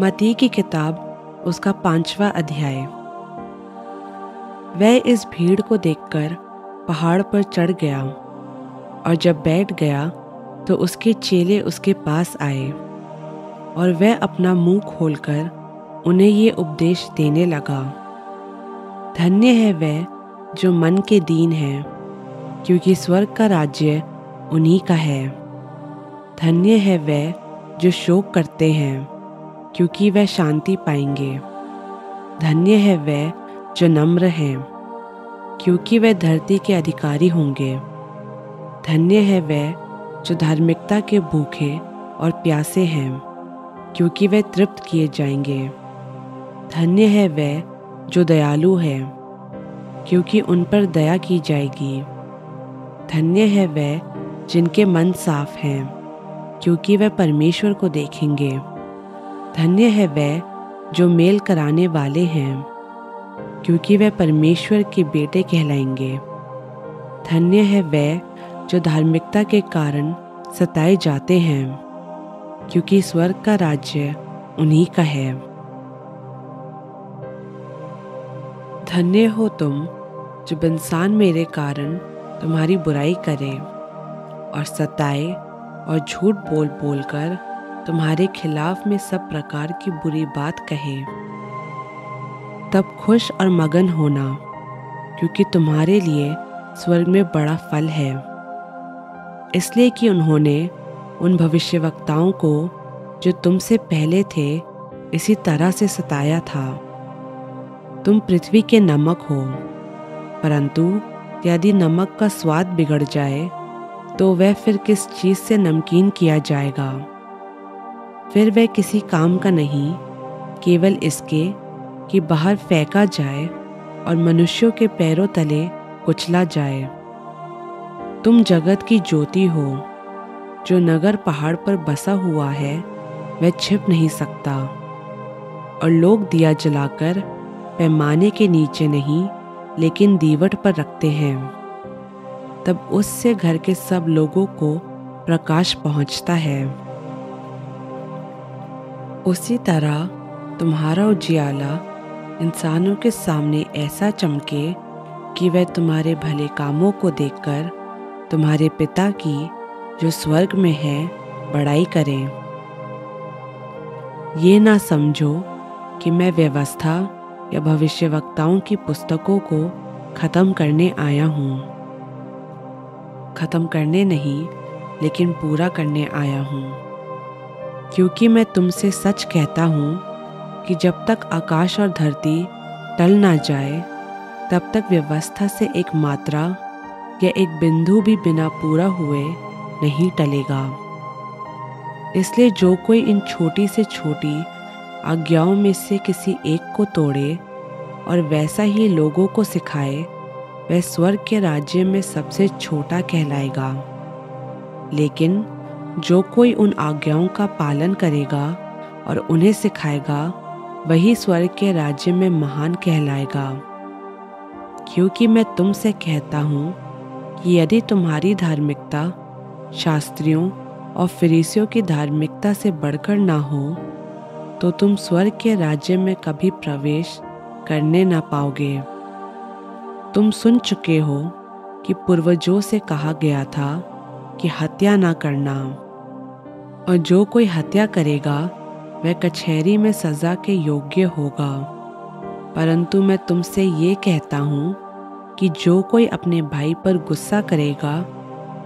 मत्ती की किताब उसका 5वां अध्याय। वह इस भीड़ को देखकर पहाड़ पर चढ़ गया और जब बैठ गया तो उसके चेले उसके पास आए और वह अपना मुंह खोलकर उन्हें ये उपदेश देने लगा। धन्य है वह जो मन के दीन है, क्योंकि स्वर्ग का राज्य उन्हीं का है। धन्य है वह जो शोक करते हैं, क्योंकि वह शांति पाएंगे। धन्य है वह जो नम्र हैं, क्योंकि वह धरती के अधिकारी होंगे। धन्य है वह जो धार्मिकता के भूखे और प्यासे हैं, क्योंकि वे तृप्त किए जाएंगे। धन्य है वह जो दयालु है, क्योंकि उन पर दया की जाएगी। धन्य है वह जिनके मन साफ हैं, क्योंकि वह परमेश्वर को देखेंगे। धन्य है वह जो मेल कराने वाले हैं, क्योंकि वह परमेश्वर के बेटे कहलाएंगे। धन्य है वह जो धार्मिकता के कारण सताए जाते हैं, क्योंकि स्वर्ग का राज्य उन्हीं का है। धन्य हो तुम जब इंसान मेरे कारण तुम्हारी बुराई करे और सताए और झूठ बोल बोलकर तुम्हारे खिलाफ में सब प्रकार की बुरी बात कहे। तब खुश और मगन होना, क्योंकि तुम्हारे लिए स्वर्ग में बड़ा फल है, इसलिए कि उन्होंने उन भविष्यवक्ताओं को जो तुमसे पहले थे इसी तरह से सताया था। तुम पृथ्वी के नमक हो, परंतु यदि नमक का स्वाद बिगड़ जाए तो वह फिर किस चीज़ से नमकीन किया जाएगा। फिर वह किसी काम का नहीं, केवल इसके कि बाहर फेंका जाए और मनुष्यों के पैरों तले कुचला जाए। तुम जगत की ज्योति हो। जो नगर पहाड़ पर बसा हुआ है वह छिप नहीं सकता, और लोग दिया जलाकर पैमाने के नीचे नहीं लेकिन दीवट पर रखते हैं, तब उससे घर के सब लोगों को प्रकाश पहुंचता है। उसी तरह तुम्हारा उजियाला इंसानों के सामने ऐसा चमके कि वह तुम्हारे भले कामों को देखकर तुम्हारे पिता की जो स्वर्ग में है बड़ाई करें। ये ना समझो कि मैं व्यवस्था या भविष्यवक्ताओं की पुस्तकों को खत्म करने आया हूँ। खत्म करने नहीं, लेकिन पूरा करने आया हूँ। क्योंकि मैं तुमसे सच कहता हूँ कि जब तक आकाश और धरती टल ना जाए, तब तक व्यवस्था से एक मात्रा या एक बिंदु भी बिना पूरा हुए नहीं टलेगा। इसलिए जो कोई इन छोटी से छोटी आज्ञाओं में से किसी एक को तोड़े और वैसा ही लोगों को सिखाए, वह स्वर्ग के राज्य में सबसे छोटा कहलाएगा। लेकिन जो कोई उन आज्ञाओं का पालन करेगा और उन्हें सिखाएगा, वही स्वर्ग के राज्य में महान कहलाएगा। क्योंकि मैं तुमसे कहता हूँ कि यदि तुम्हारी धार्मिकता शास्त्रियों और फरीसियों की धार्मिकता से बढ़कर ना हो, तो तुम स्वर्ग के राज्य में कभी प्रवेश करने ना पाओगे। तुम सुन चुके हो कि पूर्वजों से कहा गया था कि हत्या ना करना, और जो कोई हत्या करेगा वह कचहरी में सज़ा के योग्य होगा। परंतु मैं तुमसे ये कहता हूँ कि जो कोई अपने भाई पर गुस्सा करेगा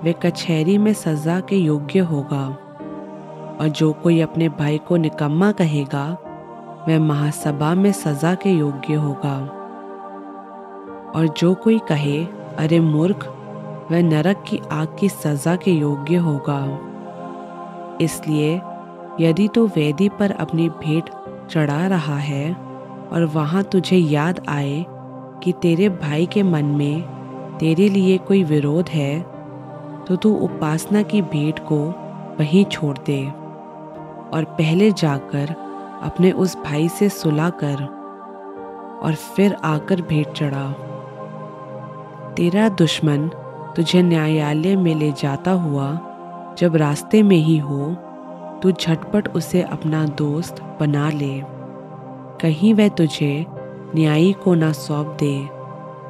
वह कचहरी में सज़ा के योग्य होगा, और जो कोई अपने भाई को निकम्मा कहेगा वह महासभा में सज़ा के योग्य होगा। और जो कोई कहे अरे मूर्ख, वह नरक की आग की सज़ा के योग्य होगा। इसलिए यदि तू वेदी पर अपनी भेंट चढ़ा रहा है और वहाँ तुझे याद आए कि तेरे भाई के मन में तेरे लिए कोई विरोध है, तो तू उपासना की भेंट को वहीं छोड़ दे और पहले जाकर अपने उस भाई से सुलह कर और फिर आकर भेंट चढ़ा। तेरा दुश्मन तुझे न्यायालय में ले जाता हुआ जब रास्ते में ही हो, तू झटपट उसे अपना दोस्त बना ले। कहीं वह तुझे न्यायी को ना सौंप दे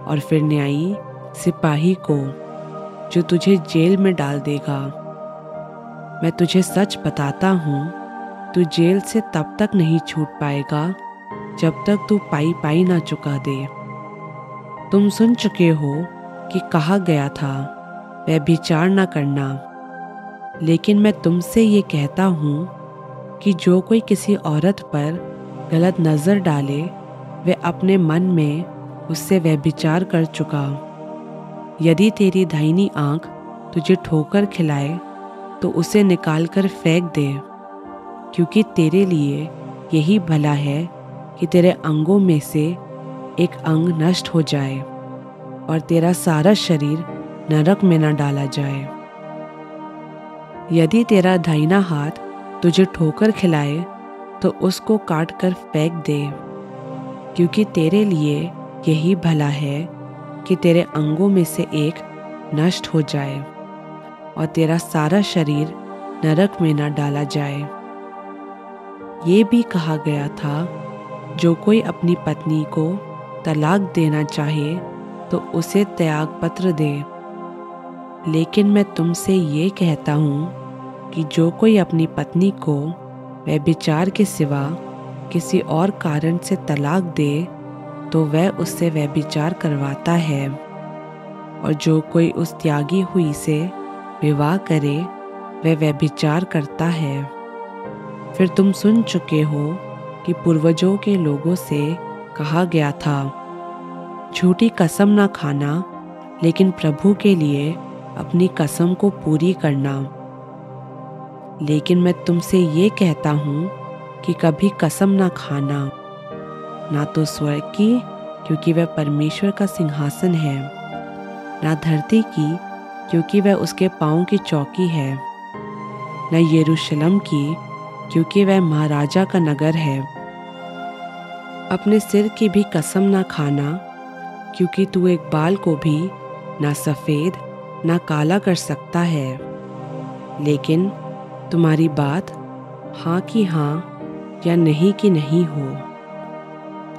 और फिर न्यायी सिपाही को, जो तुझे जेल में डाल देगा। मैं तुझे सच बताता हूँ, तू जेल से तब तक नहीं छूट पाएगा जब तक तू पाई पाई ना चुका दे। तुम सुन चुके हो कि कहा गया था, व्यभिचार न करना। लेकिन मैं तुमसे ये कहता हूँ कि जो कोई किसी औरत पर गलत नज़र डाले, वह अपने मन में उससे व्यभिचार कर चुका। यदि तेरी दाहिनी आँख तुझे ठोकर खिलाए तो उसे निकाल कर फेंक दे, क्योंकि तेरे लिए यही भला है कि तेरे अंगों में से एक अंग नष्ट हो जाए और तेरा सारा शरीर नरक में न डाला जाए। यदि तेरा दाहिना हाथ तुझे ठोकर खिलाए तो उसको काट कर फेंक दे, क्योंकि तेरे लिए यही भला है कि तेरे अंगों में से एक नष्ट हो जाए और तेरा सारा शरीर नरक में न डाला जाए। ये भी कहा गया था, जो कोई अपनी पत्नी को तलाक देना चाहे तो उसे त्याग पत्र दे। लेकिन मैं तुमसे ये कहता हूँ कि जो कोई अपनी पत्नी को व्यभिचार के सिवा किसी और कारण से तलाक दे तो वह उससे व्यभिचार करवाता है, और जो कोई उस त्यागी हुई से विवाह करे वह व्यभिचार करता है। फिर तुम सुन चुके हो कि पूर्वजों के लोगों से कहा गया था, झूठी कसम ना खाना, लेकिन प्रभु के लिए अपनी कसम को पूरी करना। लेकिन मैं तुमसे ये कहता हूँ कि कभी कसम ना खाना, ना तो स्वर्ग की, क्योंकि वह परमेश्वर का सिंहासन है, ना धरती की, क्योंकि वह उसके पाँव की चौकी है, न यरूशलेम की, क्योंकि वह महाराजा का नगर है। अपने सिर की भी कसम ना खाना, क्योंकि तू एक बाल को भी ना सफ़ेद ना काला कर सकता है। लेकिन तुम्हारी बात हाँ की हाँ या नहीं की नहीं हो,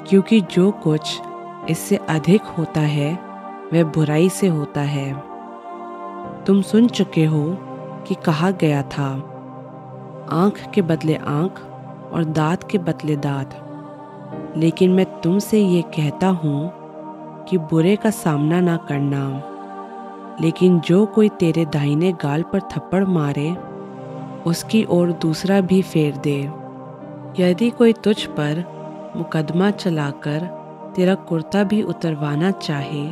क्योंकि जो कुछ इससे अधिक होता है वह बुराई से होता है। तुम सुन चुके हो कि कहा गया था, आँख के बदले आँख और दाँत के बदले दाँत। लेकिन मैं तुमसे ये कहता हूँ कि बुरे का सामना ना करना। लेकिन जो कोई तेरे दाहिने गाल पर थप्पड़ मारे, उसकी ओर दूसरा भी फेर दे। यदि कोई तुझ पर मुकदमा चलाकर तेरा कुर्ता भी उतरवाना चाहे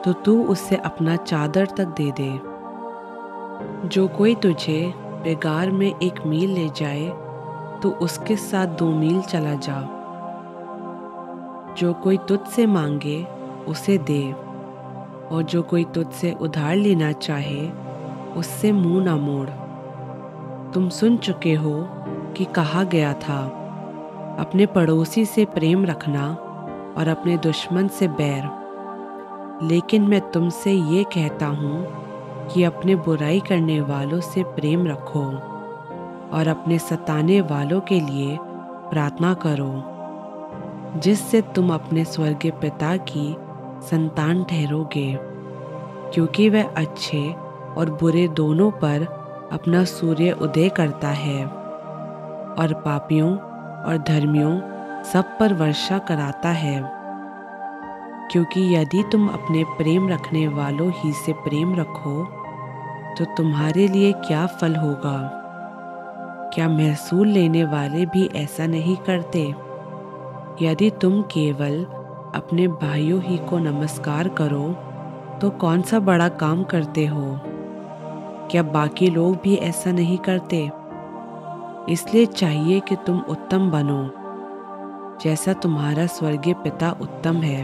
तो तू उससे अपना चादर तक दे दे। जो कोई तुझे बेगार में 1 मील ले जाए तो उसके साथ 2 मील चला जा। जो कोई तुझसे मांगे उसे दे, और जो कोई तुझसे उधार लेना चाहे उससे मुंह ना मोड़। तुम सुन चुके हो कि कहा गया था, अपने पड़ोसी से प्रेम रखना और अपने दुश्मन से बैर। लेकिन मैं तुमसे ये कहता हूँ कि अपने बुराई करने वालों से प्रेम रखो और अपने सताने वालों के लिए प्रार्थना करो, जिससे तुम अपने स्वर्गीय पिता की संतान ठहरोगे, क्योंकि वह अच्छे और बुरे दोनों पर अपना सूर्य उदय करता है और पापियों और धर्मियों सब पर वर्षा कराता है। क्योंकि यदि तुम अपने प्रेम रखने वालों ही से प्रेम रखो तो तुम्हारे लिए क्या फल होगा? क्या महसूल लेने वाले भी ऐसा नहीं करते? यदि तुम केवल अपने भाइयों ही को नमस्कार करो तो कौन सा बड़ा काम करते हो? क्या बाकी लोग भी ऐसा नहीं करते? इसलिए चाहिए कि तुम उत्तम बनो, जैसा तुम्हारा स्वर्गीय पिता उत्तम है।